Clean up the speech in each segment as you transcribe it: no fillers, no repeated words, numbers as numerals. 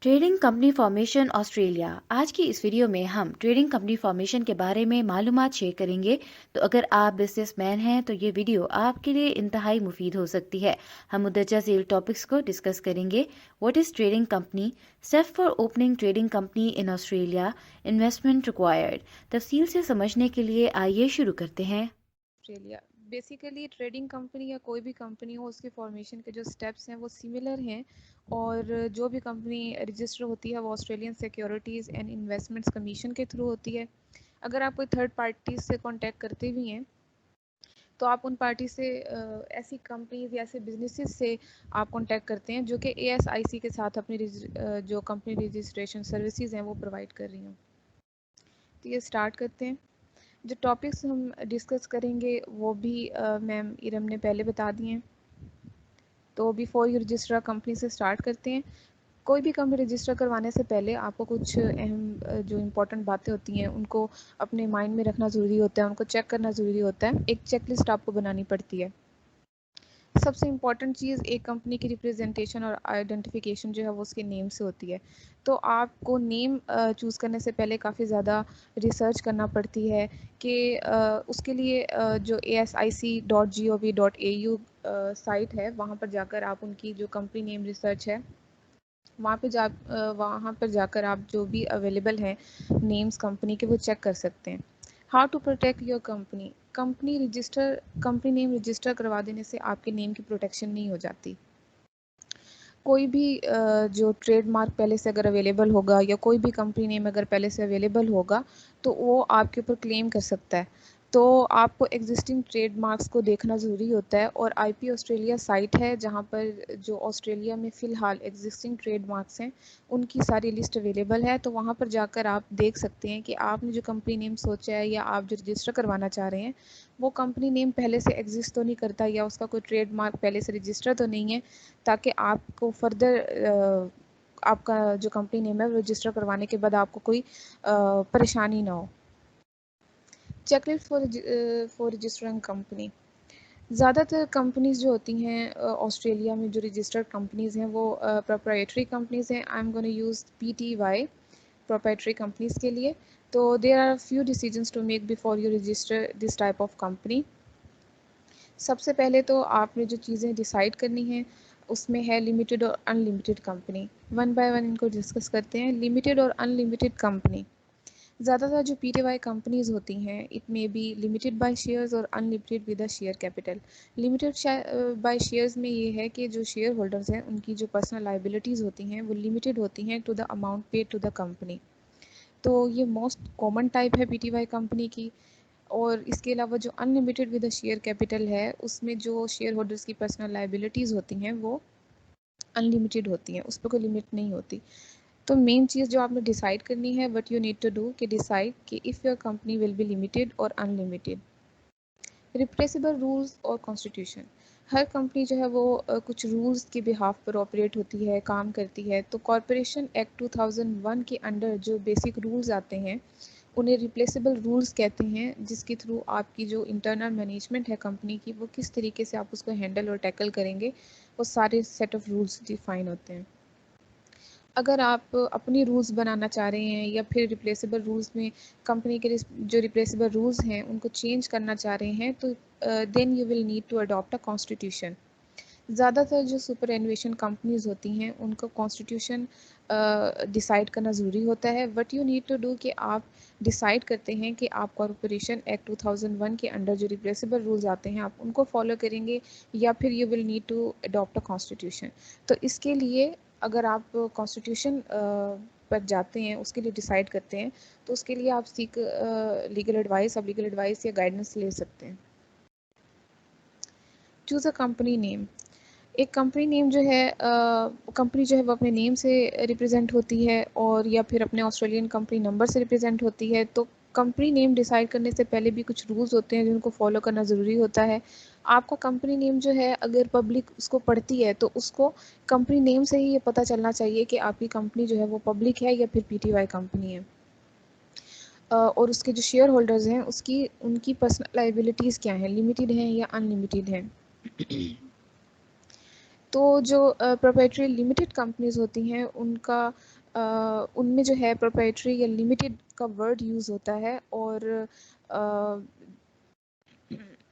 Trading company formation Australia. आज की इस वीडियो में हम ट्रेडिंग कंपनी फॉर्मेशन के बारे में मालूमात शेयर करेंगे। तो अगर आप बिजनेसमैन हैं तो ये वीडियो आपके लिए इंतहाई मुफीद हो सकती है। हम मुद्दजा झेल टॉपिक्स को डिस्कस करेंगे। What is trading company, step for opening trading company in Australia, investment required. तफसील से समझने के लिए आइए शुरू करते हैं। ऑस्ट्रेलिया बेसिकली ट्रेडिंग कंपनी या कोई भी कंपनी हो उसके फॉर्मेशन के जो स्टेप्स हैं वो सिमिलर हैं। और जो भी कंपनी रजिस्टर होती है वो Australian securities and investments commission के थ्रू होती है। अगर आप कोई थर्ड पार्टी से कांटेक्ट करते भी हैं तो आप उन पार्टी से ऐसी कंपनीज या ऐसे बिजनेसेस से आप कांटेक्ट करते हैं जो कि ASIC के साथ अपनी जो कंपनी रजिस्ट्रेशन सर्विसेज हैं वो प्रोवाइड कर रही हैं। तो ये स्टार्ट करते हैं। जो टॉपिक्स हम डिस्कस करेंगे वो भी मैम इरम ने पहले बता दिए हैं। तो बिफोर यू रजिस्टर कंपनी से स्टार्ट करते हैं। कोई भी कंपनी रजिस्टर करवाने से पहले आपको कुछ अहम जो इम्पोर्टेंट बातें होती हैं उनको अपने माइंड में रखना ज़रूरी होता है, उनको चेक करना ज़रूरी होता है। एक चेकलिस्ट आपको बनानी पड़ती है। सबसे इम्पॉर्टेंट चीज़ एक कंपनी की रिप्रेजेंटेशन और आइडेंटिफिकेशन जो है वो उसके नेम से होती है। तो आपको नेम चूज़ करने से पहले काफ़ी ज़्यादा रिसर्च करना पड़ती है कि उसके लिए जो asic.gov.au साइट है वहाँ पर जाकर आप उनकी जो कंपनी नेम रिसर्च है वहाँ पर जाकर आप जो भी अवेलेबल हैं नेम्स कंपनी के वो चेक कर सकते हैं। How to protect your company. Company name register करवा देने से आपके नेम की प्रोटेक्शन नहीं हो जाती। कोई भी जो ट्रेडमार्क पहले से अगर अवेलेबल होगा या कोई भी कंपनी नेम अगर पहले से अवेलेबल होगा तो वो आपके ऊपर क्लेम कर सकता है। तो आपको एग्जिस्टिंग ट्रेडमार्क्स को देखना ज़रूरी होता है। और IP ऑस्ट्रेलिया साइट है जहाँ पर जो ऑस्ट्रेलिया में फ़िलहाल एग्जिस्टिंग ट्रेडमार्क्स हैं उनकी सारी लिस्ट अवेलेबल है। तो वहाँ पर जाकर आप देख सकते हैं कि आपने जो कंपनी नेम सोचा है या आप जो रजिस्टर करवाना चाह रहे हैं वो कंपनी नेम पहले से एग्जिस्ट तो नहीं करता या उसका कोई ट्रेडमार्क पहले से रजिस्टर तो नहीं है, ताकि आपको फर्दर आपका जो कंपनी नेम है वो रजिस्टर करवाने के बाद आपको कोई परेशानी ना हो। Checklist for registering company. ज़्यादातर कंपनीज़ जो होती हैं ऑस्ट्रेलिया में जो रजिस्टर्ड कंपनीज़ हैं वो प्रोप्राइटरी कंपनीज़ हैं। I am gonna use PTY proprietary companies के लिए। तो there are few decisions to make before you register this type of company. सबसे पहले तो आपने जो चीज़ें डिसाइड करनी हैं उसमें है लिमिटेड और unlimited company. One by one इनको डिस्कस करते हैं। लिमिटेड और अनलिमिटेड कंपनी। ज़्यादातर जो PTY कंपनीज़ होती हैं it may be limited by shares और unlimited with a share capital. Limited by shares में ये है कि जो शेयर होल्डर्स हैं उनकी जो पर्सनल लाइबिलिटीज़ होती हैं वो लिमिटेड होती हैं to the amount paid to the company. तो ये मोस्ट कॉमन टाइप है PTY कंपनी की। और इसके अलावा जो unlimited with the share capital है उसमें जो शेयर होल्डर्स की पर्सनल लाइबिलिटीज़ होती हैं वो अनलिमिटेड होती हैं, उस पर कोई लिमिट नहीं होती। तो मेन चीज़ जो आपने डिसाइड करनी है what you need to do कि डिसाइड कि if your company will be limited और अनलिमिटेड। रिप्लेसेबल रूल्स और कॉन्स्टिट्यूशन। हर कंपनी जो है वो कुछ रूल्स के बिहाफ पर ऑपरेट होती है, काम करती है। तो कॉरपोरेशन एक्ट 2001 के अंडर जो बेसिक रूल्स आते हैं उन्हें रिप्लेसेबल रूल्स कहते हैं, जिसके थ्रू आपकी जो इंटरनल मैनेजमेंट है कंपनी की वो किस तरीके से आप उसको हैंडल और टैकल करेंगे वो सारे सेट ऑफ रूल्स डिफाइन होते हैं। अगर आप अपनी रूल्स बनाना चाह रहे हैं या फिर रिप्लेसेबल रूल्स में कंपनी के जो रिप्लेसेबल रूल्स हैं उनको चेंज करना चाह रहे हैं तो then you will need to adopt a constitution. ज़्यादातर जो सुपर एनुएशन कंपनीज़ होती हैं उनको कॉन्स्टिट्यूशन डिसाइड करना ज़रूरी होता है। What you need to do कि आप डिसाइड करते हैं कि आप कॉरपोरेशन एक्ट 2001 के अंडर जो रिप्लेसेबल रूल्स आते हैं आप उनको फॉलो करेंगे या फिर you will need to adopt a constitution. तो इसके लिए अगर आप कॉन्स्टिट्यूशन पर जाते हैं, उसके लिए डिसाइड करते हैं, तो उसके लिए आप सीक लीगल एडवाइस, अब लीगल एडवाइस या गाइडेंस ले सकते हैं। Choose a company name. एक कंपनी नेम जो है कंपनी जो है वो अपने नेम से रिप्रेजेंट होती है और या फिर अपने ऑस्ट्रेलियन कंपनी नंबर से रिप्रेजेंट होती है। तो कंपनी नेम डिसाइड करने से पहले भी कुछ रूल्स होते हैं जिनको फॉलो करना ज़रूरी होता है। आपका कंपनी नेम जो है अगर पब्लिक उसको पढ़ती है तो उसको कंपनी नेम से ही ये पता चलना चाहिए कि आपकी कंपनी जो है वो पब्लिक है या फिर PTY कंपनी है। और उसके जो शेयर होल्डर्स हैं उसकी उनकी पर्सनल लाइबिलिटीज़ क्या हैं, लिमिटेड हैं या अनलिमिटेड हैं। तो जो प्रोप्राइटरी लिमिटेड कंपनीज होती हैं उनका उनमें जो है प्रोप्राइटरी या लिमिटेड का वर्ड यूज़ होता है, और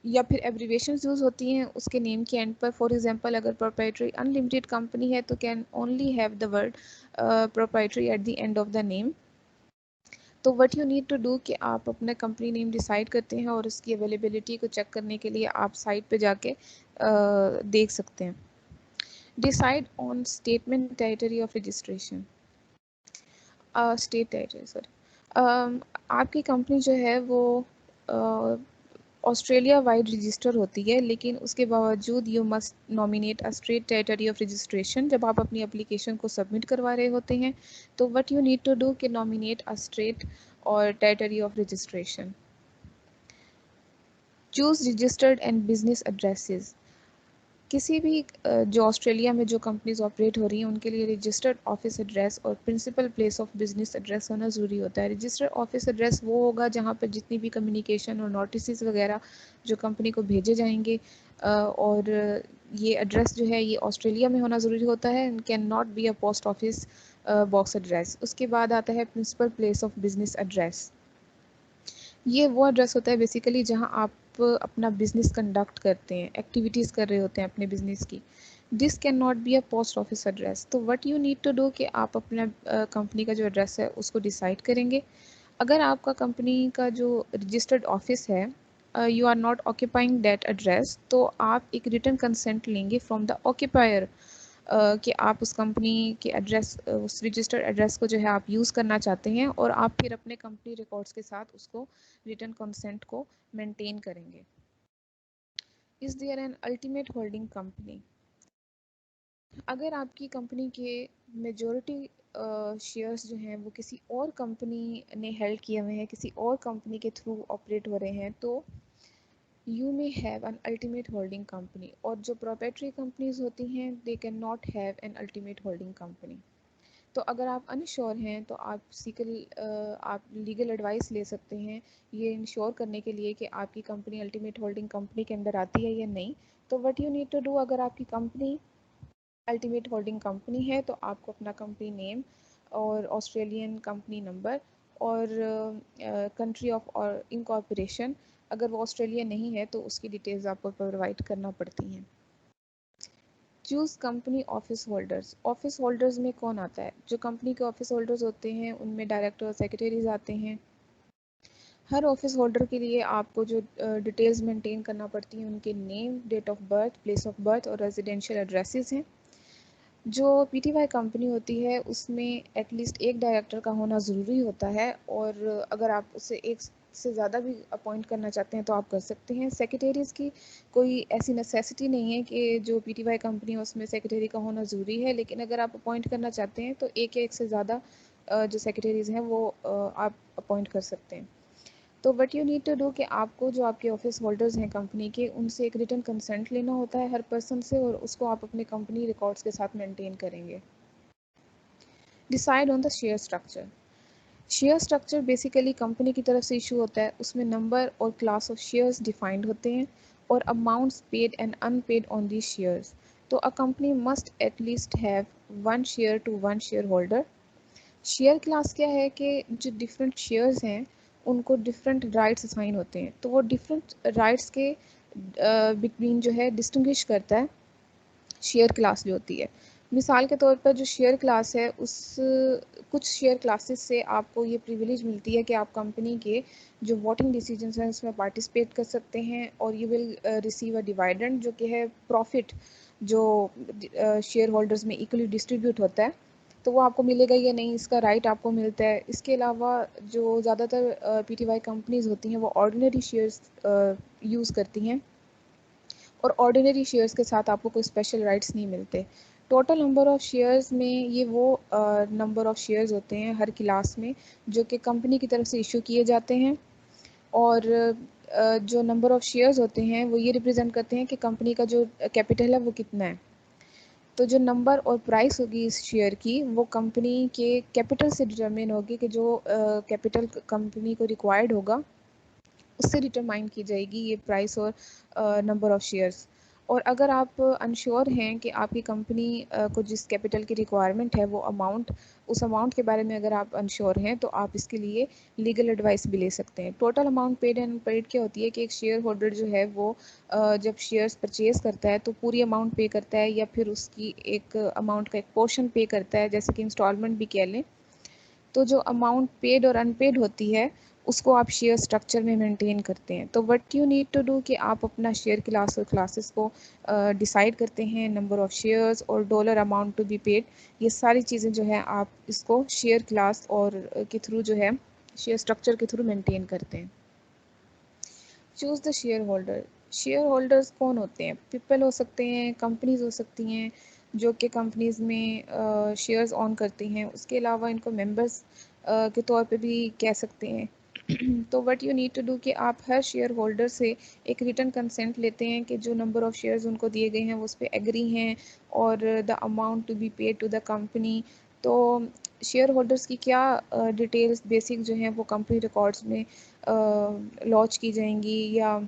या फिर एब्रीवेशंस यूज़ होती हैं उसके नेम के एंड पर। फॉर एग्जांपल अगर प्रोप्राइटरी अनलिमिटेड कंपनी है तो can only have the word proprietary at the end of the name. तो what you need to do कि आप अपना कंपनी नेम डिसाइड करते हैं, और उसकी अवेलेबिलिटी को चेक करने के लिए आप साइट पे जाके देख सकते हैं। Decide on statement territory of registration, state territory sorry. आपकी कंपनी जो है वो ऑस्ट्रेलिया वाइड रजिस्टर होती है, लेकिन उसके बावजूद you must nominate a state territory of registration. जब आप अपनी एप्लीकेशन को सबमिट करवा रहे होते हैं तो what you need to do कि नॉमिनेट अ स्टेट और territory of registration. Choose registered and business addresses. किसी भी जो ऑस्ट्रेलिया में जो कंपनीज ऑपरेट हो रही हैं उनके लिए रजिस्टर्ड ऑफिस एड्रेस और principal place of business address होना ज़रूरी होता है। रजिस्टर्ड ऑफिस एड्रेस वो होगा जहाँ पर जितनी भी कम्युनिकेशन और नोटिस वगैरह जो कंपनी को भेजे जाएंगे, और ये एड्रेस जो है ये ऑस्ट्रेलिया में होना ज़रूरी होता है, can not be a post office box address. उसके बाद आता है principal place of business address. ये वो एड्रेस होता है बेसिकली जहाँ आप अपना बिजनेस कंडक्ट करते हैं, एक्टिविटीज़ कर रहे होते हैं अपने बिजनेस की। This can not be a post office address. तो what you need to do कि आप अपना कंपनी का जो एड्रेस है उसको डिसाइड करेंगे। अगर आपका कंपनी का जो रजिस्टर्ड ऑफिस है you are not occupying that address, तो आप एक रिटन कंसेंट लेंगे फ्रॉम द ऑक्यूपायर कि आप उस कंपनी के एड्रेस, उस रजिस्टर्ड एड्रेस को जो है आप यूज़ करना चाहते हैं, और आप फिर अपने कंपनी रिकॉर्ड्स के साथ उसको रिटन कंसेंट को मेंटेन करेंगे। Is there an ultimate holding company. अगर आपकी कंपनी के मेजॉरिटी शेयर्स जो हैं वो किसी और कंपनी ने हेल्ड किए हुए हैं, किसी और कंपनी के थ्रू ऑपरेट हो रहे हैं, तो you may have an ultimate holding company. और जो प्रोप्राइटरी कंपनीज होती हैं दे can not have an ultimate holding company. तो अगर आप अनश्योर हैं तो आप लीगल एडवाइस ले सकते हैं ये इंश्योर करने के लिए कि आपकी कंपनी अल्टीमेट होल्डिंग कंपनी के अंदर आती है या नहीं। तो what you need to do, अगर आपकी कंपनी अल्टीमेट होल्डिंग कंपनी है तो आपको अपना कंपनी नेम और ऑस्ट्रेलियन कंपनी नंबर और कंट्री ऑफ और इनकॉर्पोरेशन, अगर वो ऑस्ट्रेलिया नहीं है तो उसकी डिटेल्स आपको प्रोवाइड करना पड़ती हैं। Choose company office holders. Office holders में कौन आता है? जो कंपनी के ऑफिस होल्डर्स होते हैं उनमें डायरेक्टर और सेक्रेटरीज आते हैं। हर ऑफिस होल्डर के लिए आपको जो डिटेल्स मेंटेन करना पड़ती हैं उनके name, date of birth, place of birth और रेजिडेंशियल एड्रेसेस हैं। जो पीटीवाई कंपनी होती है उसमें एटलीस्ट एक डायरेक्टर का होना ज़रूरी होता है, और अगर आप उसे एक से ज़्यादा भी अपॉइंट करना चाहते हैं तो आप कर सकते हैं। सेक्रेटरीज़ की कोई ऐसी नेसेसिटी नहीं है कि जो पीटीवाई कंपनी है उसमें सेक्रेटरी का होना ज़रूरी है, लेकिन अगर आप अपॉइंट करना चाहते हैं तो एक या एक से ज़्यादा जो सेक्रेटरीज़ हैं वो आप अपॉइंट कर सकते हैं। तो what you need to do कि आपको जो आपके ऑफिस होल्डर्स हैं कंपनी के उनसे एक रिटन कंसेंट लेना होता है हर पर्सन से, और उसको आप अपने कंपनी रिकॉर्ड्स के साथ मेंटेन करेंगे। Decide on the share structure. Share structure basically company की तरफ से इशू होता है, उसमें नंबर और क्लास ऑफ शेयर्स डिफाइंड होते हैं और amounts paid and unpaid on the shares. तो a company must at least have one share to one share holder. Share class क्या है कि जो डिफरेंट शेयर्स हैं उनको डिफरेंट राइट्स असाइन होते हैं, तो वो डिफरेंट राइट्स के बिटवीन जो है डिस्टिंग्विश करता है शेयर क्लास जो होती है। मिसाल के तौर पर जो शेयर क्लास है उस कुछ शेयर क्लासेस से आपको ये प्रिविलेज मिलती है कि आप कंपनी के जो वोटिंग डिसीजंस हैं उसमें पार्टिसिपेट कर सकते हैं, और you will receive a dividend जो कि है प्रॉफिट जो शेयर होल्डर्स में इक्वली डिस्ट्रीब्यूट होता है, तो वो आपको मिलेगा या नहीं इसका राइट आपको मिलता है। इसके अलावा जो ज़्यादातर पीटीवाई कंपनीज होती हैं वो ऑर्डिनरी शेयर्स यूज़ करती हैं, और ऑर्डिनरी शेयर्स के साथ आपको कोई स्पेशल राइट्स नहीं मिलते। टोटल नंबर ऑफ़ शेयर्स में ये वो नंबर ऑफ़ शेयर्स होते हैं हर क्लास में जो कि कंपनी की तरफ से इशू किए जाते हैं, और जो नंबर ऑफ़ शेयर्स होते हैं वो ये रिप्रेजेंट करते हैं कि कंपनी का जो कैपिटल है वो कितना है। तो जो नंबर और प्राइस होगी इस शेयर की वो कंपनी के कैपिटल से डिटरमिन होगी कि जो कैपिटल कंपनी को रिक्वायर्ड होगा उससे डिटरमाइन की जाएगी ये प्राइस और नंबर ऑफ़ शेयर्स। और अगर आप अनश्योर हैं कि आपकी कंपनी को जिस कैपिटल की रिक्वायरमेंट है वो अमाउंट, उस अमाउंट के बारे में अगर आप अनश्योर हैं तो आप इसके लिए लीगल एडवाइस भी ले सकते हैं। Total amount paid and paid क्या होती है कि एक शेयर होल्डर जो है वो जब शेयर्स परचेज करता है तो पूरी अमाउंट पे करता है या फिर उसकी एक अमाउंट का एक पोर्शन पे करता है, जैसे कि इंस्टॉलमेंट भी कह लें। तो जो अमाउंट पेड और अनपेड होती है उसको आप शेयर स्ट्रक्चर में मेंटेन करते हैं। तो what you need to do कि आप अपना शेयर क्लास और क्लासेस को डिसाइड करते हैं, नंबर ऑफ़ शेयर्स और dollar amount to be paid. ये सारी चीज़ें जो है आप इसको शेयर क्लास और के थ्रू जो है शेयर स्ट्रक्चर के थ्रू मेंटेन करते हैं। Choose the share holder. Share holders कौन होते हैं? पीपल हो सकते हैं, कंपनीज हो सकती हैं जो कि कंपनीज में शेयर्स ऑन करती हैं। उसके अलावा इनको मेंबर्स के तौर पे भी कह सकते हैं। तो what you need to do कि आप हर शेयर होल्डर से एक रिटन कंसेंट लेते हैं कि जो नंबर ऑफ़ शेयर्स उनको दिए गए हैं वो उस पर एग्री हैं और the amount to be paid to the company. तो शेयर होल्डर्स की क्या डिटेल्स बेसिक जो हैं वो कंपनी रिकॉर्ड्स में लॉन्च की जाएंगी या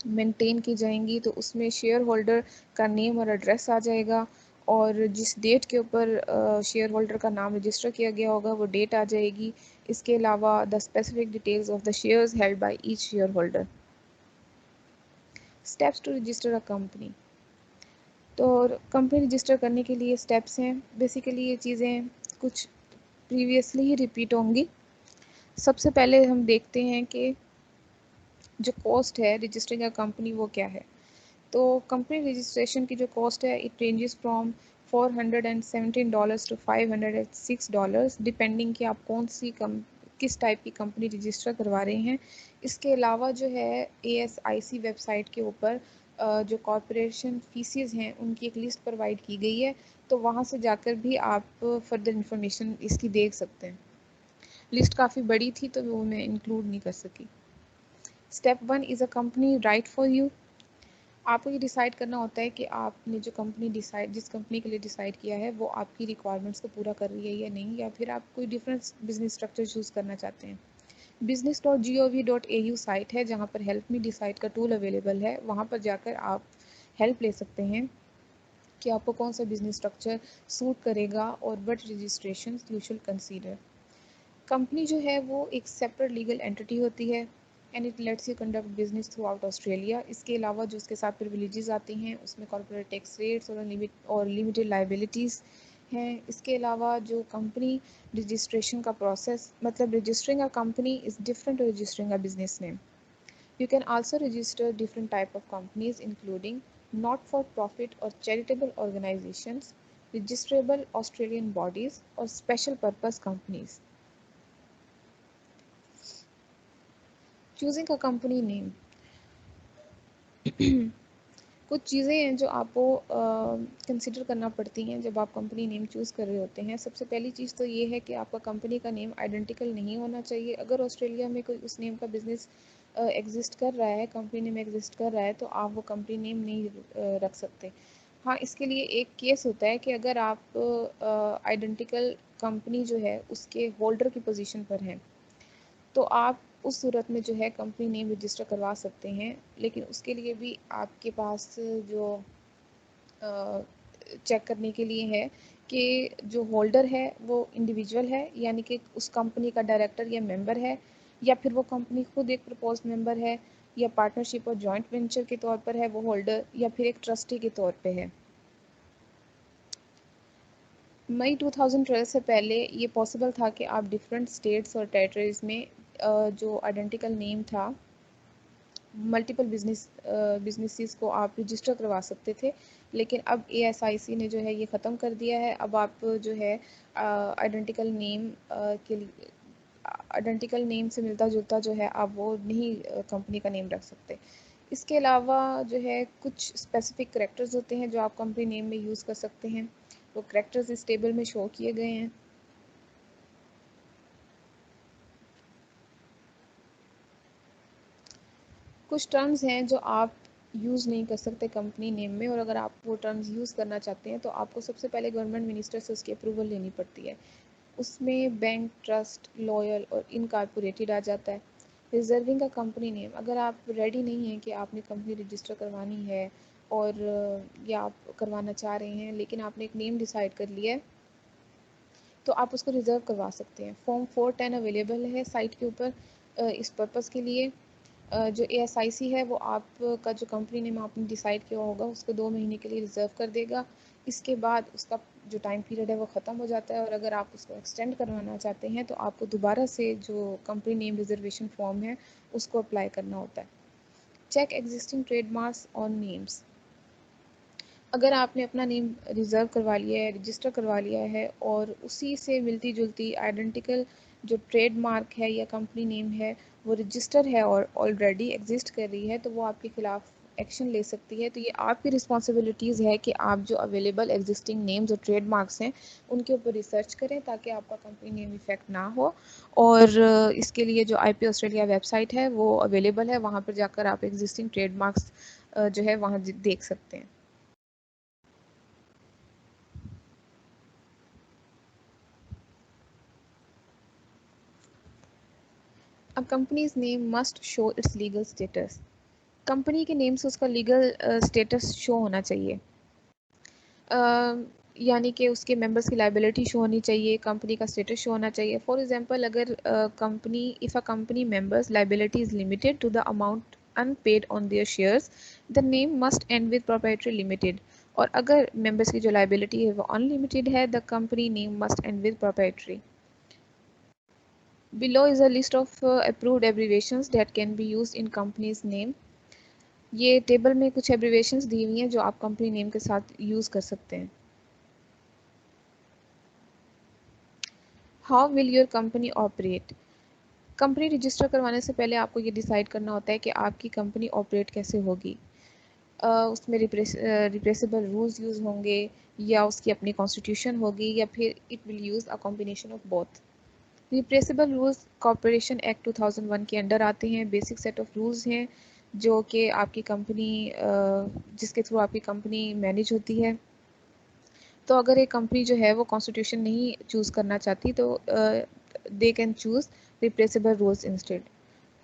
मेंटेन की जाएंगी। तो उसमें शेयर होल्डर का नेम और एड्रेस आ जाएगा और जिस डेट के ऊपर शेयर होल्डर का नाम रजिस्टर किया गया होगा वो डेट आ जाएगी। इसके अलावा the specific details of the shares held by each share holder. Steps to register a company. तो कंपनी रजिस्टर करने के लिए स्टेप्स हैं। बेसिकली ये चीज़ें कुछ प्रीवियसली ही रिपीट होंगी। सबसे पहले हम देखते हैं कि जो कॉस्ट है रजिस्टरिंग अ कंपनी वो क्या है। तो कंपनी रजिस्ट्रेशन की जो कॉस्ट है it ranges from $417 to $506 depending कि आप कौन सी किस टाइप की कंपनी रजिस्टर करवा रहे हैं। इसके अलावा जो है ASIC वेबसाइट के ऊपर जो कॉरपोरेशन फीसिस हैं उनकी एक लिस्ट प्रोवाइड की गई है। तो वहाँ से जाकर भी आप फर्दर इंफॉर्मेशन इसकी देख सकते हैं। लिस्ट काफ़ी बड़ी थी तो वो मैं इंक्लूड नहीं कर सकी। Step 1 is a company right for you. आपको ये डिसाइड करना होता है कि आपने जो कंपनी जिस कंपनी के लिए डिसाइड किया है वो आपकी रिक्वायरमेंट्स को पूरा कर रही है या नहीं, या फिर आप कोई डिफरेंट बिजनेस स्ट्रक्चर चूज़ करना चाहते हैं। business.gov.au साइट है जहाँ पर हेल्प मी डिसाइड का टूल अवेलेबल है। वहाँ पर जाकर आप हेल्प ले सकते हैं कि आपको कौन सा बिजनेस स्ट्रक्चर सूट करेगा और what registration you should consider. Company जो है वो एक सेपरेट लीगल एंटिटी होती है and it lets you conduct business throughout Australia. इसके अलावा जो उसके साथ प्रिविलेजेस आती हैं उसमें कॉर्पोरेट टैक्स रेट्स और लिमिटेड लाइबिलिटीज़ हैं। इसके अलावा जो कंपनी रजिस्ट्रेशन का प्रोसेस, मतलब registering a company is different to registering a business name. You can also register different type of companies including not-for-profit or charitable organizations, registrable Australian bodies or special purpose companies. Choosing a company name. कुछ चीज़ें हैं जो आपको consider करना पड़ती हैं जब आप कंपनी नेम चूज़ कर रहे होते हैं। सबसे पहली चीज़ तो ये है कि आपका कंपनी का नेम आइडेंटिकल नहीं होना चाहिए। अगर ऑस्ट्रेलिया में कोई उस नेम का बिजनेस एग्जिस्ट कर रहा है, कंपनी नेम एग्जिस्ट कर रहा है, तो आप वो कंपनी नेम नहीं रख सकते। हाँ, इसके लिए एक केस होता है कि अगर आप आइडेंटिकल कंपनी जो है उसके होल्डर की पोजीशन पर हैं तो आप उस सूरत में जो है कंपनी नेम रजिस्टर करवा सकते हैं। लेकिन उसके लिए भी आपके पास जो चेक करने के लिए है कि जो होल्डर है वो इंडिविजुअल है, यानी कि उस कंपनी का डायरेक्टर या मेंबर है, या फिर वो कंपनी खुद एक प्रपोज मेंबर है, या पार्टनरशिप और जॉइंट वेंचर के तौर पर है वो होल्डर, या फिर एक ट्रस्टी के तौर पे है। मई 2012 से पहले ये पॉसिबल था कि आप डिफरेंट स्टेट्स और टेरिटरीज़ में जो आइडेंटिकल नेम था मल्टीपल बिजनेसेस को आप रजिस्टर करवा सकते थे। लेकिन अब ASIC ने जो है ये ख़त्म कर दिया है। अब आप जो है आइडेंटिकल नेम के लिए आइडेंटिकल नेम से मिलता जुलता जो है आप वो नहीं कंपनी का नेम रख सकते। इसके अलावा जो है कुछ स्पेसिफिक करेक्टर्स होते हैं जो आप कंपनी नेम में यूज़ कर सकते हैं। वो करेक्टर्स इस टेबल में शो किए गए हैं। कुछ टर्म्स हैं जो आप यूज़ नहीं कर सकते कंपनी नेम में, और अगर आप वो टर्म्स यूज़ करना चाहते हैं तो आपको सबसे पहले गवर्नमेंट मिनिस्टर से उसकी अप्रूवल लेनी पड़ती है। उसमें बैंक, ट्रस्ट, लॉयल और इनकॉर्पोरेटेड आ जाता है। रिजर्विंग का कंपनी नेम, अगर आप रेडी नहीं हैं कि आपने कंपनी रजिस्टर करवानी है और या आप करवाना चाह रहे हैं लेकिन आपने एक नेम डिसाइड कर लिया है, तो आप उसको रिज़र्व करवा सकते हैं। फॉर्म 410 अवेलेबल है साइट के ऊपर इस पर्पज़ के लिए। जो ASIC है वो आपका जो कंपनी नेम आपने डिसाइड किया होगा उसको 2 महीने के लिए रिज़र्व कर देगा। इसके बाद उसका जो टाइम पीरियड है वो ख़त्म हो जाता है, और अगर आप उसको एक्सटेंड करवाना चाहते हैं तो आपको दोबारा से जो कंपनी नेम रिजर्वेशन फॉर्म है उसको अप्लाई करना होता है। Check existing trademarks on names. अगर आपने अपना नेम रिज़र्व करवा लिया है, रजिस्टर करवा लिया है, और उसी से मिलती जुलती आइडेंटिकल जो ट्रेडमार्क है या कंपनी नेम है वो रजिस्टर है और ऑलरेडी एग्जिस्ट कर रही है, तो वो आपके ख़िलाफ़ एक्शन ले सकती है। तो ये आपकी रिस्पॉन्सिबिलिटीज़ है कि आप जो अवेलेबल एग्जिस्टिंग नेम्स और ट्रेडमार्क्स हैं उनके ऊपर रिसर्च करें ताकि आपका कंपनी नेम इफ़ेक्ट ना हो। और इसके लिए जो IP ऑस्ट्रेलिया वेबसाइट है वो अवेलेबल है, वहाँ पर जाकर आप एग्जिस्टिंग ट्रेडमार्क्स जो है वहाँ देख सकते हैं। A company's name must show its legal status. Company के नेम से उसका लीगल स्टेटस शो होना चाहिए। यानी कि उसके मेंबर्स की लाइबिलिटी शो होनी चाहिए, कंपनी का स्टेटस शो होना चाहिए। फॉर एग्जांपल, अगर company if a company members liability is limited to the amount unpaid on their shares, the name must end with proprietary limited. और अगर मेंबर्स की जो लाइबिलिटी है वो अनलिमिटेड है, the company name must end with proprietary. Below is a list of approved abbreviations that can be used in company's name. ये table में कुछ एब्रीवेशंस दी हुई हैं जो आप कंपनी नेम के साथ यूज़ कर सकते हैं। How will your company operate. Company register करवाने से पहले आपको ये डिसाइड करना होता है कि आपकी कंपनी ऑपरेट कैसे होगी। उसमें रिप्रेसिबल रूल्स यूज़ होंगे, या उसकी अपनी कॉन्स्टिट्यूशन होगी, या फिर it will use a combination of both. Repressible rules corporation act 2001 के अंडर आते हैं। बेसिक सेट ऑफ रूल्स हैं जो कि आपकी कंपनी जिसके थ्रू आपकी कंपनी मैनेज होती है। तो अगर एक कंपनी जो है वो कॉन्स्टिट्यूशन नहीं चूज़ करना चाहती तो they can choose replaceable rules instead.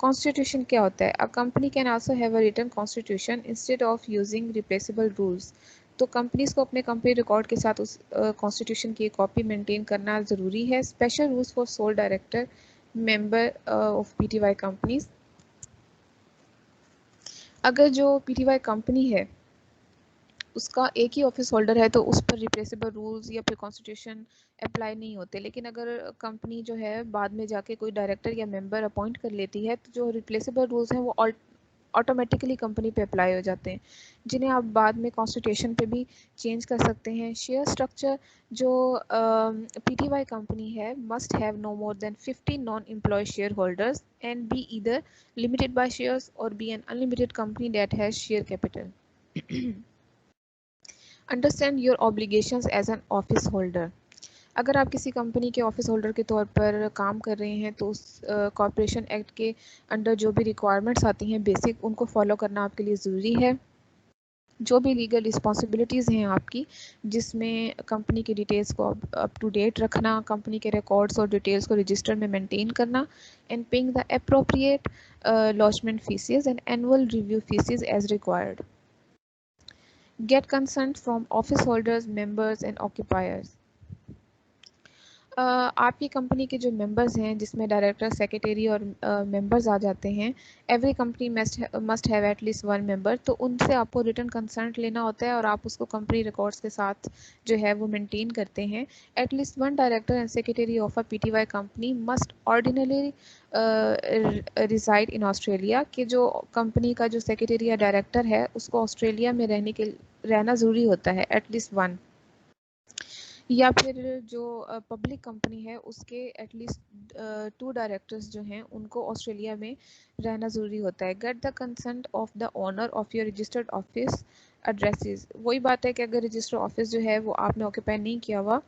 Constitution क्या होता है? A company can also have a written constitution instead of using replaceable rules. तो कंपनीज को अपने कंपनी रिकॉर्ड के साथ उस कॉन्स्टिट्यूशन की एक कॉपी मेंटेन करना ज़रूरी है। Special rules for sole director member of PTY companies. अगर जो PTY कंपनी है उसका एक ही ऑफिस होल्डर है तो उस पर रिप्रेसिबल रूल्स या फिर कॉन्स्टिट्यूशन अप्लाई नहीं होते। लेकिन अगर कंपनी जो है बाद में जाके कोई डायरेक्टर या मेंबर अपॉइंट कर लेती है तो जो रिप्लेसेबल रूल्स हैं वो ऑटोमेटिकली कंपनी पे अप्लाई हो जाते हैं, जिन्हें आप बाद में कॉन्स्टिट्यूशन पे भी चेंज कर सकते हैं। शेयर स्ट्रक्चर जो PTY कंपनी है must have no more than 50 non employ share holders and be either limited by shares और be an unlimited company that has share capital. Understand your obligations as an office holder. अगर आप किसी company के office holder के तौर पर काम कर रहे हैं तो उस कॉरपोरेशन एक्ट के अंडर जो भी रिक्वायरमेंट्स आती हैं बेसिक, उनको फॉलो करना आपके लिए ज़रूरी है। जो भी लीगल रिस्पॉन्सिबिलिटीज़ हैं आपकी, जिसमें कंपनी की डिटेल्स को अप टू डेट रखना, कंपनी के रिकॉर्ड्स और डिटेल्स को रजिस्टर में मेंटेन करना, and paying the appropriate lodgement fees and annual review fees as required. Get consent from office holders, members and occupiers. आपकी कंपनी के जो मेंबर्स हैं जिसमें डायरेक्टर, सेक्रेटरी और मेंबर्स आ जाते हैं, every company must have at least one member, तो उनसे आपको रिटर्न कंसर्ट लेना होता है और आप उसको कंपनी रिकॉर्ड्स के साथ जो है वो मेंटेन करते हैं। At least one director and secretary of a PTY company must ordinary reside in Australia, कि जो कंपनी का जो सेक्रेटरी या डायरेक्टर है उसको ऑस्ट्रेलिया में रहना ज़रूरी होता है, एटलीस्ट वन। या फिर जो पब्लिक कंपनी है उसके एटलीस्ट 2 डायरेक्टर्स जो हैं उनको ऑस्ट्रेलिया में रहना ज़रूरी होता है। Get the consent of the owner of your registered office addresses. वही बात है कि अगर रजिस्टर्ड ऑफिस जो है वो आपने ऑक्यूपाई नहीं किया हुआ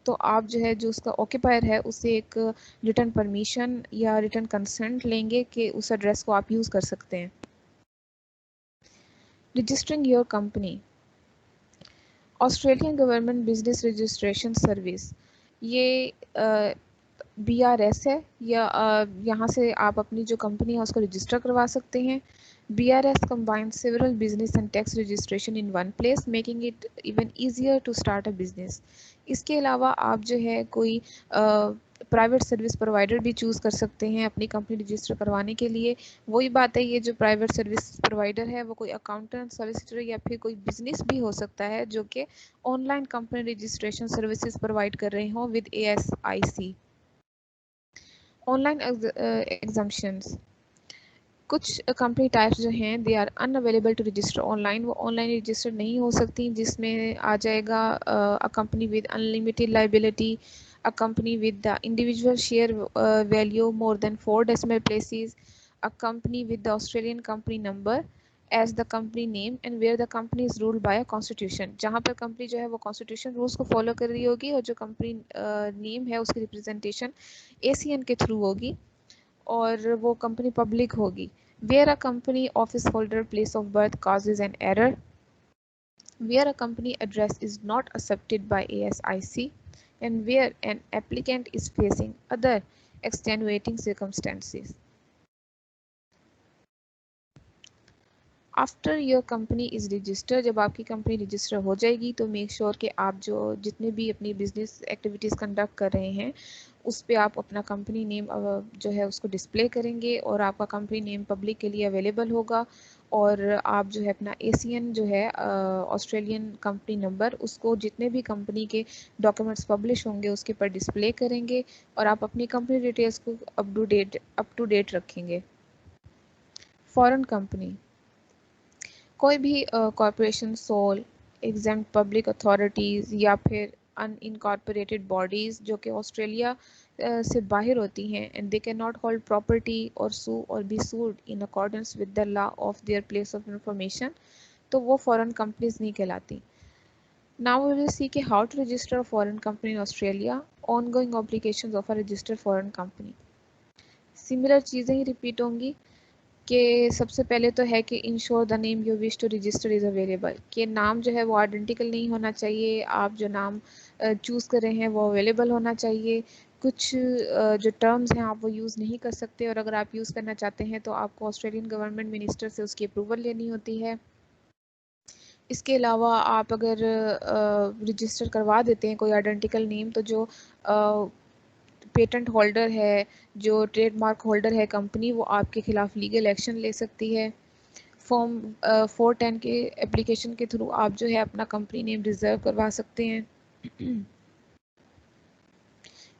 तो आप जो है जो उसका ऑक्यूपायर है उससे एक रिटर्न परमिशन या रिटर्न कंसेंट लेंगे कि उस एड्रेस को आप यूज़ कर सकते हैं। Registering your company. Australian government business registration service, ये BRS है, या यहाँ से आप अपनी जो कंपनी है उसको रजिस्टर करवा सकते हैं। BRS combines several business and tax registration in one place, making it even easier to start a business. इसके अलावा आप जो है कोई प्राइवेट सर्विस प्रोवाइडर भी चूज़ कर सकते हैं अपनी कंपनी रजिस्टर करवाने के लिए। वही बात है, ये जो प्राइवेट सर्विस प्रोवाइडर है वो कोई अकाउंटेंट, सॉलिसिटर या फिर कोई बिजनेस भी हो सकता है जो कि online company registration services provide कर रहे हों विद ASIC। ऑनलाइन एग्जाम्पशंस, कुछ कंपनी टाइप्स जो हैं they are unavailable to register online, वो ऑनलाइन रजिस्टर नहीं हो सकती, जिसमें आ जाएगा a company with unlimited liability, a company with the individual share value more than 4 decimal places, a company with the Australian company number as the company name and where the company is ruled by a constitution, जहाँ पर company जो है वो constitution rules को follow कर रही होगी और जो कंपनी नेम है उसकी रिप्रेजेंटेशन ACN के थ्रू होगी और वो कंपनी पब्लिक होगी। Where a company office holder place of birth causes an error, where a company address is not accepted by ASIC, and where an applicant is facing other extenuating circumstances. After your company is register, जब आपकी company register हो जाएगी तो make sure कि आप जो जितने भी अपनी बिजनेस एक्टिविटीज़ कंडक्ट कर रहे हैं उस पर आप अपना कंपनी नेम जो है उसको डिस्प्ले करेंगे और आपका कंपनी नेम पब्लिक के लिए अवेलेबल होगा और आप जो है अपना ACN जो है ऑस्ट्रेलियन कंपनी नंबर उसको जितने भी कंपनी के डॉक्यूमेंट्स पब्लिश होंगे उसके पर डिस्प्ले करेंगे और आप अपनी कंपनी डिटेल्स को अप टू डेट रखेंगे। फॉरेन कंपनी, कोई भी corporation, sole exempt public authorities या फिर अनइनकॉर्पोरेटेड बॉडीज़ जो कि ऑस्ट्रेलिया से बाहर होती हैं and they can not hold property और सू और be sued in accordance with the law of their place of information, तो वो फॉरेन कंपनीज नहीं कहलाती। नाउ वी विल सी कि how to register a foreign company in Australia, ongoing obligations of a registered foreign company. Similar चीज़ें ही repeat होंगी कि सबसे पहले तो है कि ensure the name you wish to register is available, कि नाम जो है वो आइडेंटिकल नहीं होना चाहिए, आप जो नाम चूज़ कर रहे हैं वो अवेलेबल होना चाहिए। कुछ जो टर्म्स हैं आप वो यूज़ नहीं कर सकते और अगर आप यूज़ करना चाहते हैं तो आपको ऑस्ट्रेलियन गवर्नमेंट मिनिस्टर से उसकी अप्रूवल लेनी होती है। इसके अलावा आप अगर रजिस्टर करवा देते हैं कोई आइडेंटिकल नेम तो जो पेटेंट होल्डर है, जो ट्रेडमार्क होल्डर है कंपनी, वो आपके खिलाफ लीगल एक्शन ले सकती है। फॉर्म 410 के एप्लीकेशन के थ्रू आप जो है अपना कंपनी नेम रिजर्व करवा सकते हैं।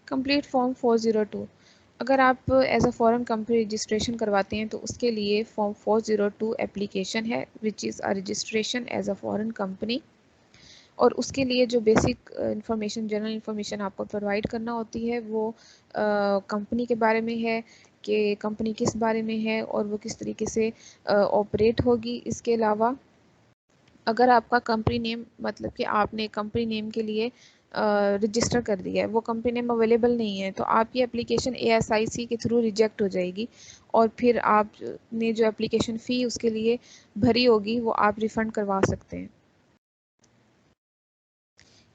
कंप्लीट फॉर्म 402, अगर आप as a foreign company registration करवाते हैं तो उसके लिए फॉर्म 402 एप्लीकेशन है which is a registration as a foreign company और उसके लिए जो बेसिक इंफॉर्मेशन, जनरल इंफॉर्मेशन आपको प्रोवाइड करना होती है वो कंपनी के बारे में है कि कंपनी किस बारे में है और वो किस तरीके से ऑपरेट होगी। इसके अलावा अगर आपका कंपनी नेम, मतलब कि आपने कंपनी नेम के लिए रजिस्टर कर दिया है, वो कंपनी नेम अवेलेबल नहीं है तो आपकी एप्लीकेशन ASIC के थ्रू रिजेक्ट हो जाएगी और फिर आपने जो एप्लीकेशन फ़ी उसके लिए भरी होगी वो आप रिफ़ंड करवा सकते हैं।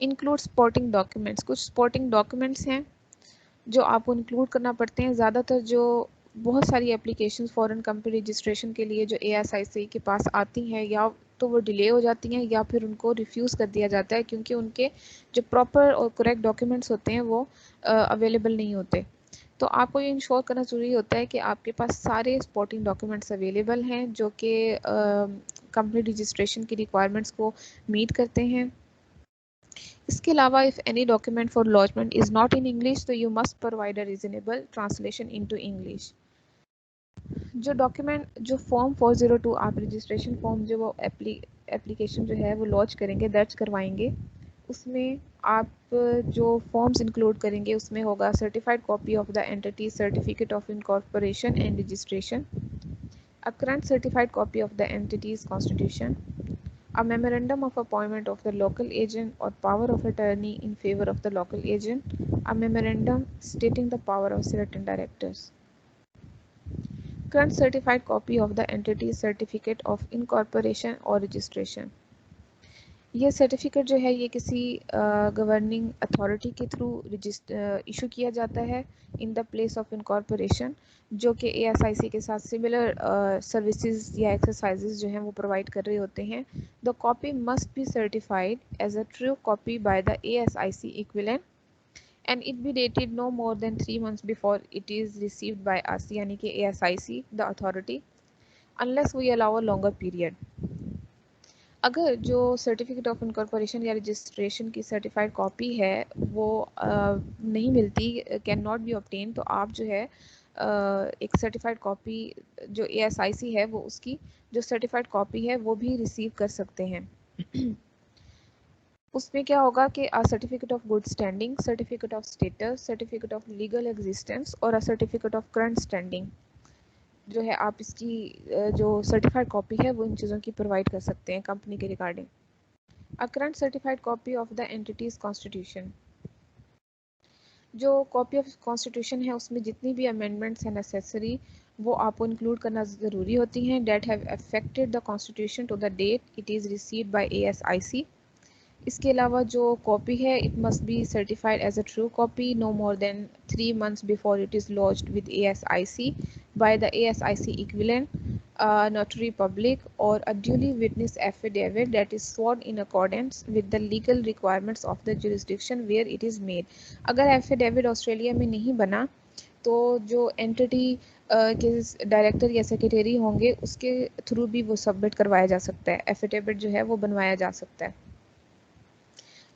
इंक्लूड सपोर्टिंग डॉक्यूमेंट्स, कुछ सपोर्टिंग डॉक्यूमेंट्स हैं जो आपको इंक्लूड करना पड़ते हैं। ज़्यादातर जो बहुत सारी एप्लीकेशंस फॉरेन कंपनी रजिस्ट्रेशन के लिए जो ASIC के पास आती हैं या तो वो डिले हो जाती हैं या फिर उनको रिफ्यूज़ कर दिया जाता है क्योंकि उनके जो प्रॉपर और करेक्ट डॉक्यूमेंट्स होते हैं वो अवेलेबल नहीं होते। तो आपको ये इंश्योर करना ज़रूरी होता है कि आपके पास सारे सपोर्टिंग डॉक्यूमेंट्स अवेलेबल हैं जो कि कंपनी रजिस्ट्रेशन की रिक्वायरमेंट्स को मीट करते हैं। इसके अलावा if any document for lodgement is not in English तो you must provide a reasonable translation into English. जो डॉक्यूमेंट, जो फॉर्म 402 आप रजिस्ट्रेशन फॉर्म जो वो एप्लीकेशन जो है वो लॉन्च करेंगे, दर्ज करवाएंगे, उसमें आप जो फॉर्म्स इंक्लूड करेंगे उसमें होगा certified copy of the entity certificate of incorporation and registration, a current certified copy of the entities constitution, a memorandum of appointment of the local agent or power of attorney in favor of the local agent, a memorandum stating the power of certain directors, current certified copy of the entity's certificate of incorporation or registration. ये certificate जो है ये किसी governing authority के through issue किया जाता है in the place of incorporation, जो कि ASIC के साथ सिमिलर सर्विसेज या एक्सरसाइजेज जो हैं वो प्रोवाइड कर रहे होते हैं। The copy must be certified as a true copy by the ASIC equivalent and it be dated no more than 3 months before it is received by us, यानी कि ASIC the authority, unless we allow a longer period। अगर जो certificate of incorporation या registration की certified copy है वो नहीं मिलती, कैन नॉट बी ऑब्टेन, तो आप जो है एक सर्टिफाइड कॉपी जो ASIC है वो उसकी जो सर्टिफाइड कॉपी है वो भी रिसीव कर सकते हैं। उसमें क्या होगा कि certificate of good standing, certificate of status, certificate of legal existence और a certificate of current standing जो है आप इसकी जो सर्टिफाइड कॉपी है वो इन चीज़ों की प्रोवाइड कर सकते हैं कंपनी के regarding. A current certified copy of the entities constitution, जो कॉपी ऑफ कॉन्स्टिट्यूशन है उसमें जितनी भी अमेंडमेंट्स हैं नेसेसरी वो आपको इंक्लूड करना ज़रूरी होती हैं, that have affected the constitution to the date it is received by ASIC। इसके अलावा जो कॉपी है it must be certified as a true copy no more than 3 months before it is launched with ASIC by the ASIC equivalent notary public or a duly witnessed affidavit that is sworn in accordance with the legal requirements of the jurisdiction where it is made। अगर affidavit Australia में नहीं बना तो जो entity के director या secretary होंगे उसके थ्रू भी वो सबमिट करवाया जा सकता है, एफिडेविट जो है वो बनवाया जा सकता है।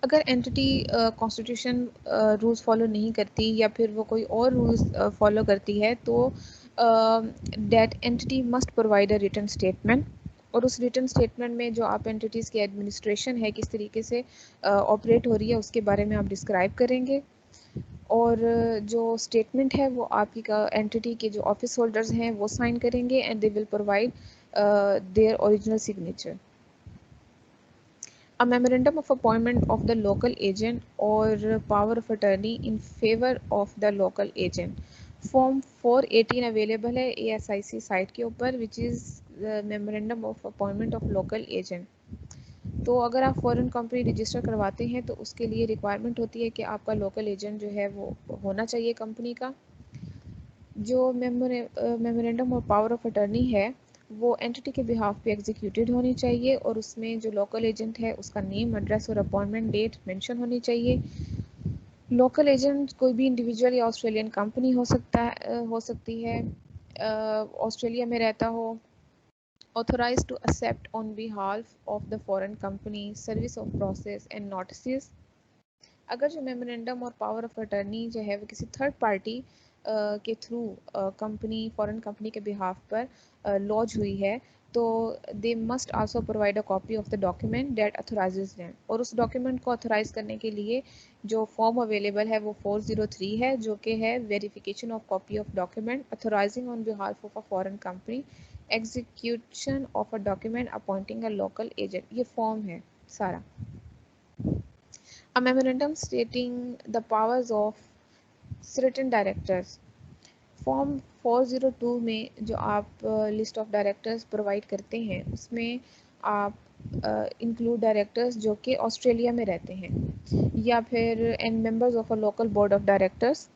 अगर एंटिटी कॉन्स्टिट्यूशन रूल्स फॉलो नहीं करती या फिर वो कोई और रूल्स फॉलो करती है तो that entity must provide a written statement, और उस रिटन स्टेटमेंट में जो आप एंटिटीज़ की एडमिनिस्ट्रेशन है किस तरीके से ऑपरेट हो रही है उसके बारे में आप डिस्क्राइब करेंगे। और जो स्टेटमेंट है वो आपकी एंटिटी के जो ऑफिस होल्डर्स हैं वो साइन करेंगे and they will provide their original signature. A memorandum of appointment of the local agent or power of attorney in favor of the local agent, form 418 available है ASIC site के ऊपर which is memorandum of appointment of local agent. तो अगर आप foreign company register करवाते हैं तो उसके लिए रिक्वायरमेंट होती है कि आपका लोकल एजेंट जो है वो होना चाहिए कंपनी का। जो memorandum of power of attorney है वो एंटिटी के बिहाफ पे एग्जीक्यूटेड होनी चाहिए और उसमें जो लोकल एजेंट है उसका नेम, एड्रेस और अपॉइंटमेंट डेट मेंशन होनी चाहिए। लोकल एजेंट कोई भी इंडिविजुअल या ऑस्ट्रेलियन कंपनी हो सकती है, ऑस्ट्रेलिया में रहता हो, authorized to accept on behalf of the foreign company service of process and notices। अगर जो मेमोरेंडम और पावर ऑफ अटर्नी जो है वो किसी थर्ड पार्टी के थ्रू कंपनी फॉरेन कंपनी के बिहाफ पर लॉन्च हुई है तो they must also provide a copy of the document that authorises them, और उस डॉक्यूमेंट को अथोराइज करने के लिए जो फॉर्म अवेलेबल है वो 403 है जो कि है verification of copy of document authorising on behalf of a foreign company, execution of a document appointing a local agent, ये फॉर्म है सारा। A memorandum stating the powers of certain directors, form 402 में जो आप लिस्ट ऑफ डायरेक्टर्स प्रोवाइड करते हैं उसमें आप इंक्लूड डायरेक्टर्स जो कि ऑस्ट्रेलिया में रहते हैं या फिर and members of a local board of directors.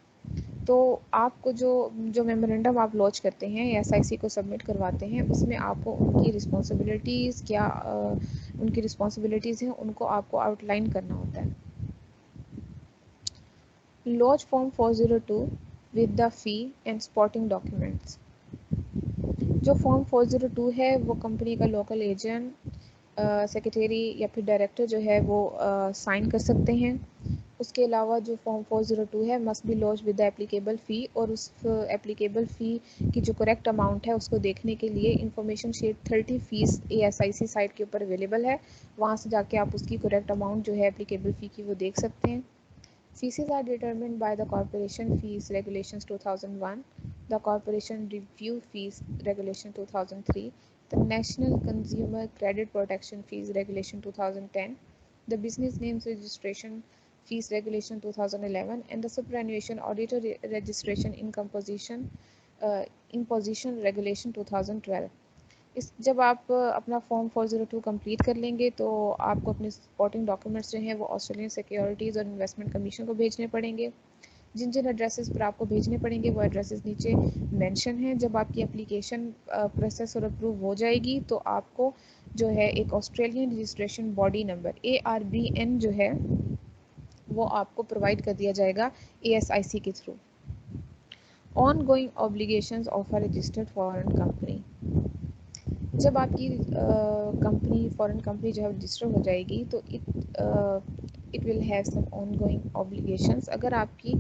तो आपको जो मेमोरेंडम आप लॉन्च करते हैं या SIC को सबमिट करवाते हैं उसमें आपको उनकी रिस्पॉन्सिबिलिटीज़ क्या उनकी रिस्पॉन्सिबिलिटीज़ हैं उनको आपको आउटलाइन करना होता है। Launch form 402 with the fee and supporting documents. जो फॉर्म 402 है वो कंपनी का लोकल एजेंट, सेक्रेटरी या फिर डायरेक्टर जो है वो साइन कर सकते हैं। उसके अलावा जो फॉर्म 402 है must be launch with the applicable fee, और उस एप्लीकेबल फ़ी की जो करेक्ट अमाउंट है उसको देखने के लिए information sheet 30 fees ASIC site के ऊपर अवेलेबल है, वहाँ से जाके आप उसकी करेक्ट अमाउंट जो है एप्लीकेबल फ़ी की वो देख सकते हैं। Fees are determined by the Corporation Fees Regulations 2001, the Corporation Review Fees Regulation 2003, the National Consumer Credit Protection Fees Regulation 2010, the Business Names Registration Fees Regulation 2011, and the Superannuation Auditor Registration Imposition Regulation 2012। जब आप अपना form 402 complete कर लेंगे तो आपको अपने supporting documents जो हैं वो ऑस्ट्रेलियन सिक्योरिटीज़ और इन्वेस्टमेंट कमीशन को भेजने पड़ेंगे। जिन जिन एड्रेसेस पर आपको भेजने पड़ेंगे वो एड्रेसेस नीचे मेंशन हैं। जब आपकी एप्लीकेशन प्रोसेस और अप्रूव हो जाएगी तो आपको जो है एक Australian registration body number ARBN जो है वो आपको प्रोवाइड कर दिया जाएगा ASIC के through. On going obligations of a registered foreign company, जब आपकी कंपनी फॉरेन कंपनी जो है रजिस्टर हो जाएगी तो it will have some ongoing obligations. अगर आपकी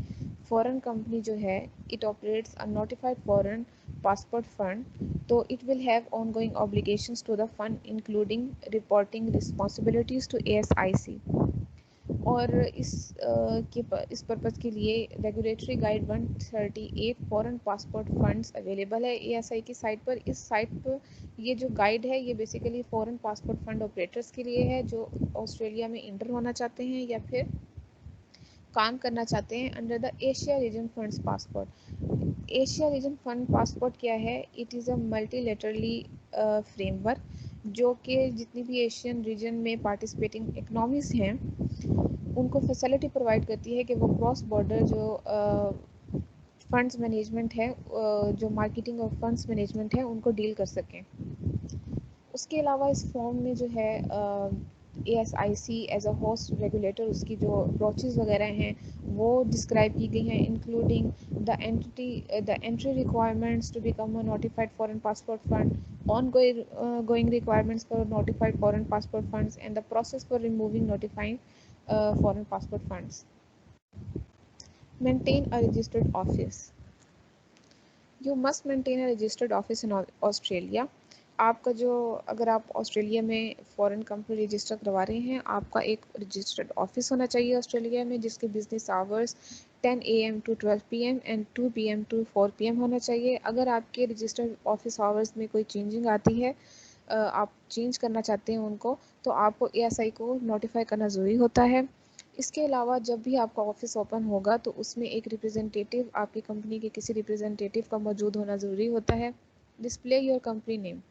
फॉरेन कंपनी जो है it operates a notified foreign passport fund, तो it will have ongoing obligations to the fund including reporting responsibilities to ASIC। और इस पर्पज़ के लिए regulatory guide 138 foreign passport funds available है ASI की site पर। इस साइट पर ये जो गाइड है ये basically foreign passport fund operators के लिए है जो ऑस्ट्रेलिया में इंटर होना चाहते हैं या फिर काम करना चाहते हैं under the Asia region funds passport. Asia region fund passport क्या है? इट इज़ अ मल्टीलेटरली फ्रेमवर्क जो कि जितनी भी एशियन रीजन में पार्टिसिपेटिंग इकनॉमीज़ हैं उनको फैसिलिटी प्रोवाइड करती है कि वो क्रॉस बॉर्डर जो फंड्स मैनेजमेंट है, जो मार्केटिंग और फंड्स मैनेजमेंट है उनको डील कर सकें। उसके अलावा इस फॉर्म में जो है ASIC as a host regulator उसकी जो अप्रोचेज़ वगैरह हैं वो डिस्क्राइब की गई हैं, including the entry requirements to become a notified foreign passport fund, ongoing requirements for notified foreign passport funds and the process for removing notifying foreign passport funds. Maintain a registered office. You must maintain a registered office in Australia. आपका जो अगर आप Australia में foreign company register करवा रहे हैं आपका एक रजिस्टर्ड ऑफिस होना चाहिए ऑस्ट्रेलिया में जिसके business hours 10 AM to 12 PM and 2 PM to 4 PM होना चाहिए। अगर आपके रजिस्टर्ड ऑफिस आवर्स में कोई चेंजिंग आती है, आप चेंज करना चाहते हैं उनको, तो आपको ASI को नोटिफाई करना ज़रूरी होता है। इसके अलावा जब भी आपका ऑफिस ओपन होगा तो उसमें एक रिप्रेजेंटेटिव, आपकी कंपनी के किसी रिप्रेजेंटेटिव का मौजूद होना ज़रूरी होता है। डिस्प्ले योर कंपनी नेम,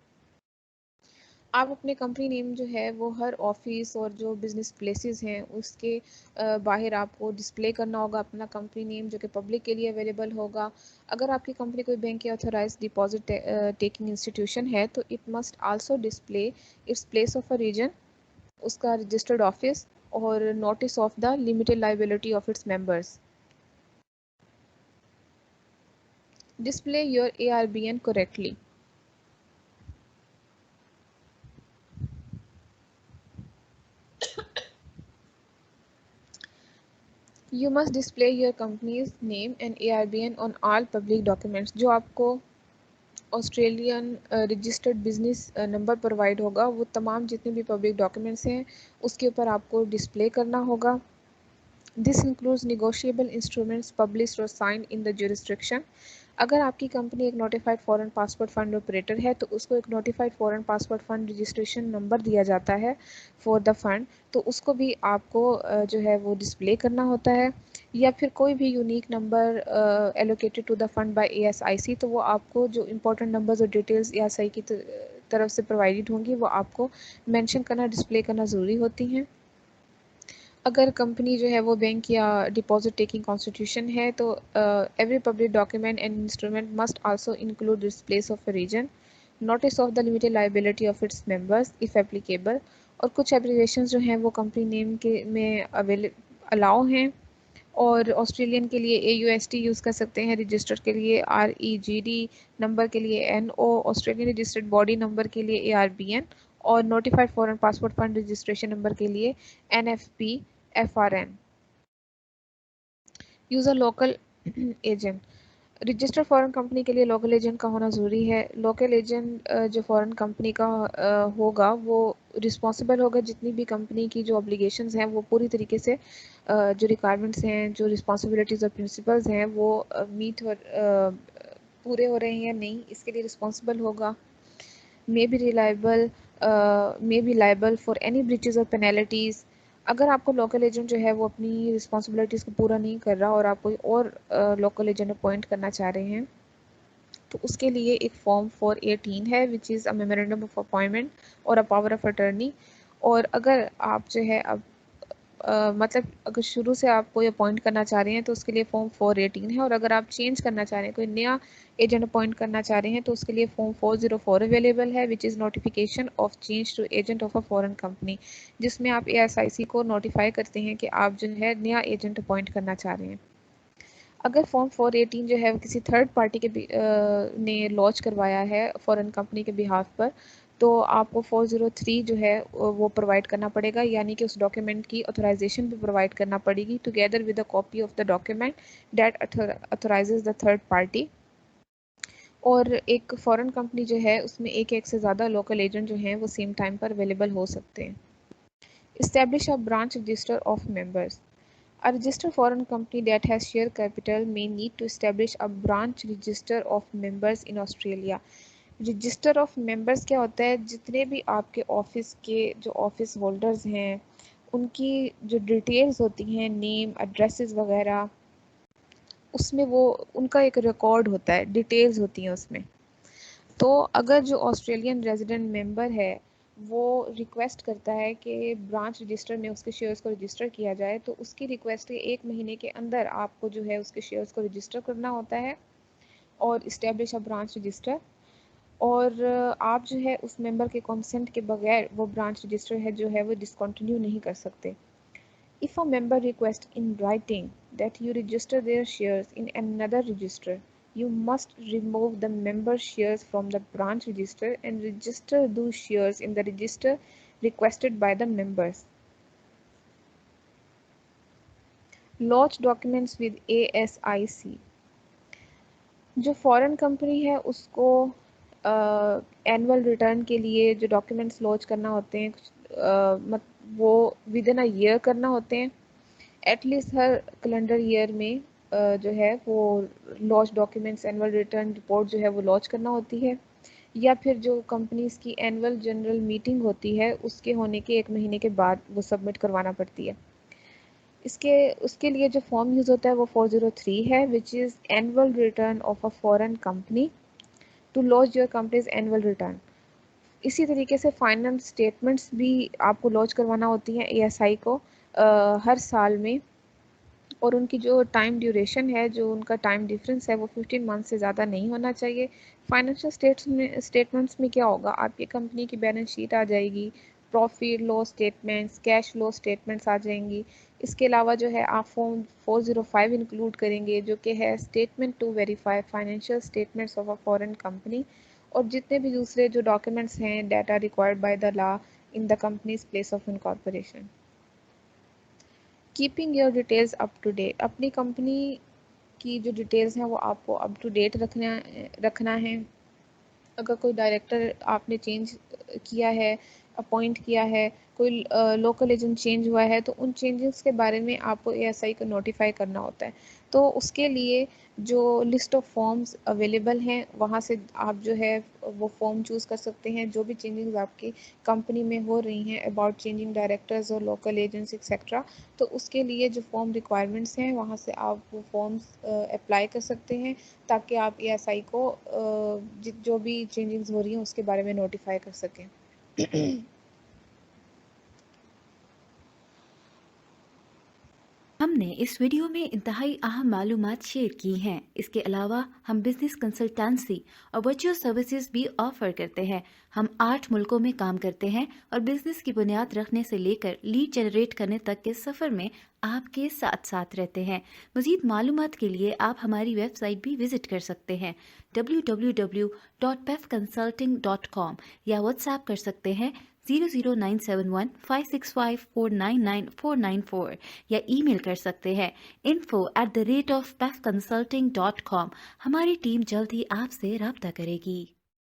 आप अपने कंपनी नेम जो है वो हर ऑफिस और जो बिज़नेस प्लेसेस हैं उसके बाहर आपको डिस्प्ले करना होगा अपना कंपनी नेम जो कि पब्लिक के लिए अवेलेबल होगा। अगर आपकी कंपनी कोई बैंक या ऑथराइज्ड डिपॉजिट टेकिंग इंस्टीट्यूशन है तो it must also display its place of अ रीजन, उसका रजिस्टर्ड ऑफिस और notice of the limited liability of its members. Display your ARBN correctly, you must display your company's name and ARBN on all public documents. जो आपको Australian registered business number provide होगा वो तमाम जितने भी public documents हैं उसके ऊपर आपको डिस्प्ले करना होगा। This includes negotiable instruments published और साइंड इन द जुरिस्डिक्शन। अगर आपकी कंपनी एक notified foreign passport fund operator है तो उसको एक notified foreign passport fund registration number दिया जाता है फॉर द फंड, तो उसको भी आपको जो है वो डिस्प्ले करना होता है। या फिर कोई भी unique number allocated to the fund by ASIC, तो वो आपको जो इंपॉर्टेंट नंबर्स और डिटेल्स ASI की तरफ से प्रोवाइडेड होंगी वो आपको मेंशन करना, डिस्प्ले करना ज़रूरी होती हैं। अगर कंपनी जो है वो बैंक या डिपॉजिट टेकिंग कॉन्स्टिट्यूशन है तो every public document and instrument must also include this place of origin, notice of the limited liability of its members if applicable. और कुछ एब्रिविएशंस जो हैं वो कंपनी नेम के में अलाउ हैं और ऑस्ट्रेलियन के लिए AUST यूज़ कर सकते हैं, रजिस्टर्ड के लिए REGD, नंबर के लिए NO, Australian registered body number के लिए ARBN और notified foreign passport fund registration number के लिए NFP FRN। यूज़ अ local agent, registered foreign company के लिए लोकल एजेंट का होना ज़रूरी है। लोकल एजेंट जो फॉरेन कंपनी का होगा वो रिस्पॉन्सिबल होगा जितनी भी कंपनी की जो ऑब्लिगेशंस हैं वो पूरी तरीके से जो रिक्वायरमेंट्स हैं, जो रिस्पॉन्सिबिलिटीज़ और प्रिंसिपल्स हैं वो मीट और पूरे हो रहे हैं या नहीं, इसके लिए रिस्पॉन्सिबल होगा। May be liable for any breaches और पेनल्टीज़। अगर आपको लोकल एजेंट जो है वो अपनी रिस्पॉन्सिबिलिटीज़ को पूरा नहीं कर रहा और आप कोई और लोकल एजेंट अपॉइंट करना चाह रहे हैं तो उसके लिए एक फॉर्म 418 है which is a memorandum of appointment और अ पावर ऑफ अटर्नी। और अगर आप जो है अब मतलब अगर शुरू से आप कोई अपॉइंट करना चाह रहे हैं तो उसके लिए फॉर्म 418 है, और अगर आप चेंज करना चाह रहे हैं, कोई नया एजेंट अपॉइंट करना चाह रहे हैं, तो उसके लिए फॉर्म 404 अवेलेबल है which is notification of change to agent of a foreign company, जिसमें आप ASIC को नोटिफाई करते हैं कि आप जो है नया एजेंट अपॉइंट करना चाह रहे हैं। अगर फॉर्म 418 जो है वो किसी थर्ड पार्टी के ने लॉन्च करवाया है फॉरेन कंपनी के बिहाफ पर, तो आपको 403 जो है वो प्रोवाइड करना पड़ेगा, यानी कि उस डॉक्यूमेंट की ऑथराइजेशन भी प्रोवाइड करना पड़ेगी together with a copy of the document that authorises the third party. और एक फॉरेन कंपनी जो है उसमें एक से ज़्यादा लोकल एजेंट जो हैं वो सेम टाइम पर अवेलेबल हो सकते हैं। Establish a branch register of members. A registered foreign company that has share capital may need to establish a branch register of members in Australia. Register of members क्या होता है, जितने भी आपके ऑफिस के जो ऑफिस होल्डर्स हैं उनकी जो डिटेल्स होती हैं, नेम, एड्रेसेस वगैरह, उसमें वो उनका एक रिकॉर्ड होता है, डिटेल्स होती हैं उसमें। तो अगर जो ऑस्ट्रेलियन रेजिडेंट मेंबर है वो रिक्वेस्ट करता है कि ब्रांच रजिस्टर में उसके शेयर्स को रजिस्टर किया जाए, तो उसकी रिक्वेस्ट के 1 महीने के अंदर आपको जो है उसके शेयर्स को रजिस्टर करना होता है और इस्टेब्लिश अ ब्रांच रजिस्टर। और आप जो है उस मेंबर के कंसेंट के बगैर वो ब्रांच रजिस्टर है जो है वो डिसकंटिन्यू नहीं कर सकते। If a member requests in writing that you register their shares in another register, you must remove the member shares from the branch register and register those shares in the register requested by the members. Lodge documents with ASIC. जो foreign company है उसको annual return के लिए जो documents launch करना होते हैं वो विद इन अ ईयर करना होते हैं। एटलीस्ट हर कैलेंडर ईयर में जो है वो launch documents, annual return report जो है वो लॉन्च करना होती है, या फिर जो कंपनीज की एनुअल जनरल मीटिंग होती है उसके होने के 1 महीने के बाद वो सबमिट करवाना पड़ती है। उसके लिए जो फॉर्म यूज़ होता है वो 403 है which is annual return of a foreign company to launch your company's annual return. इसी तरीके से फाइनेंस स्टेटमेंट्स भी आपको लॉन्च करवाना होती हैं ASI को हर साल में, और उनकी जो टाइम ड्यूरेशन है, जो उनका टाइम डिफरेंस है वो 15 मंथ से ज़्यादा नहीं होना चाहिए। फाइनेंशियल स्टेटमेंट्स में क्या होगा, आपकी कंपनी की बैलेंस शीट आ जाएगी, profit loss statements, cash flow statements आ जाएंगी। इसके अलावा जो है आप फॉर्म 405 इंक्लूड करेंगे जो कि है statement to verify financial statements of a foreign company, और जितने भी दूसरे जो डॉक्यूमेंट्स हैं that are required by the law in the company's place of incorporation. Keeping your details up to date. अपनी कंपनी की जो डिटेल्स हैं वो आपको अप टू डेट रखना है। अगर कोई डायरेक्टर आपने चेंज किया है, अपॉइंट किया है, कोई लोकल एजेंट चेंज हुआ है, तो उन चेंजेस के बारे में आपको ASI को नोटिफाई करना होता है। तो उसके लिए जो लिस्ट ऑफ फॉर्म्स अवेलेबल हैं वहाँ से आप जो है वो फॉर्म चूज़ कर सकते हैं, जो भी चेंजेस आपकी कंपनी में हो रही हैं अबाउट चेंजिंग डायरेक्टर्स और लोकल एजेंट्स एक्सेट्रा। तो उसके लिए जो फॉर्म रिक्वायरमेंट्स हैं वहाँ से आप वो फॉर्म्स अप्लाई कर सकते हैं, ताकि आप ASI को जो भी चेंजिंग्स हो रही हैं उसके बारे में नोटिफाई कर सकें। हमने इस वीडियो में इंतहाई अहम मालूमात शेयर की हैं। इसके अलावा हम बिजनेस कंसल्टेंसी और वर्चुअल सर्विसेज भी ऑफर करते हैं। हम 8 मुल्कों में काम करते हैं और बिजनेस की बुनियाद रखने से लेकर लीड जनरेट करने तक के सफ़र में आपके साथ साथ रहते हैं। मज़ीद मालूमात के लिए आप हमारी वेबसाइट भी विजिट कर सकते हैं www.pefconsulting.com या व्हाट्सएप कर सकते हैं 00971 565 499 494 या ईमेल कर सकते हैं info@pefconsulting.com। हमारी टीम जल्द ही आपसे राब्ता करेगी।